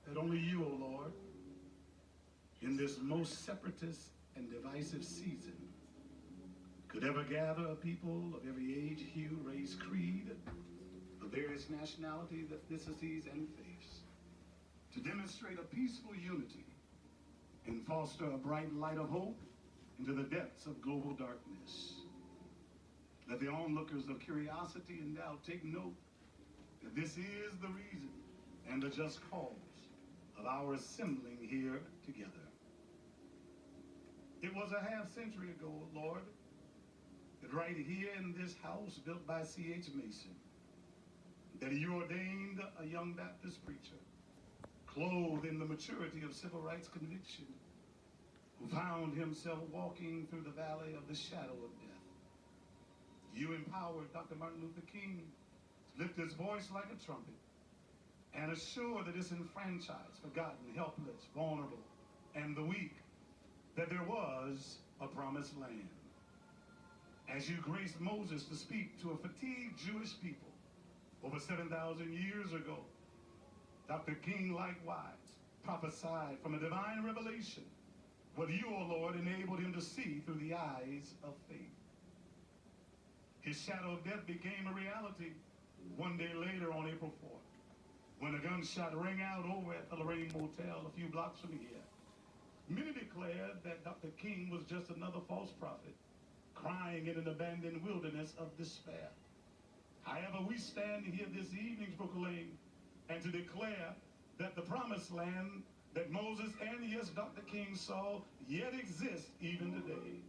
that only you, O Lord, in this most separatist and divisive season, could ever gather a people of every age, hue, race, creed, of various nationalities, ethnicities, and faiths, to demonstrate a peaceful unity and foster a bright light of hope into the depths of global darkness. Let the onlookers of curiosity and doubt take note that this is the reason and the just cause of our assembling here together. It was a half century ago, Lord, that right here in this house built by C.H. Mason, that you ordained a young Baptist preacher, clothed in the maturity of civil rights conviction, who found himself walking through the valley of the shadow of death. You empowered Dr. Martin Luther King to lift his voice like a trumpet and assure the disenfranchised, forgotten, helpless, vulnerable, and the weak that there was a promised land. As you graced Moses to speak to a fatigued Jewish people over 7,000 years ago, Dr. King likewise prophesied from a divine revelation what you, O Lord, enabled him to see through the eyes of faith. His shadow of death became a reality one day later on April 4th, when a gunshot rang out over at the Lorraine Motel a few blocks from here. Many declared that Dr. King was just another false prophet, crying in an abandoned wilderness of despair. However, we stand here this evening to proclaim and to declare that the promised land that Moses and, yes, Dr. King saw yet exists even today.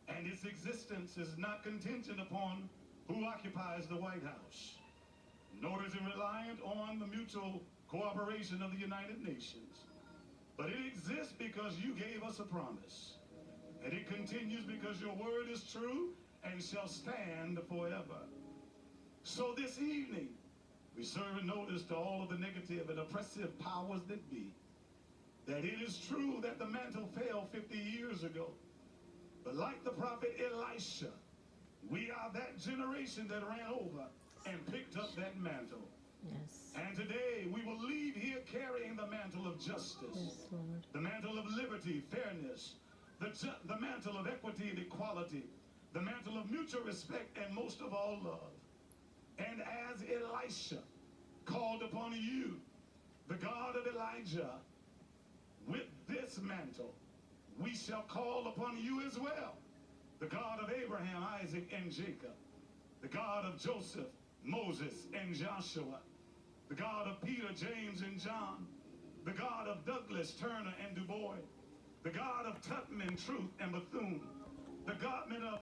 And its existence is not contingent upon who occupies the White House, nor is it reliant on the mutual cooperation of the United Nations. But it exists because you gave us a promise. And it continues because your word is true and shall stand forever. So this evening, we serve a notice to all of the negative and oppressive powers that be, that it is true that the mantle fell 50 years ago. But like the prophet Elisha, we are that generation that ran over and picked up that mantle. Yes. And today we will leave here carrying the mantle of justice, Yes, Lord. the mantle of liberty, fairness, the mantle of equity and equality, the mantle of mutual respect, and most of all, love. And as Elisha called upon you, the God of Elijah, with this mantle, we shall call upon you as well, the God of Abraham, Isaac, and Jacob, the God of Joseph, Moses, and Joshua, the God of Peter, James, and John, the God of Douglas, Turner, and Du Bois, the God of Tubman, Truth, and Bethune, the God of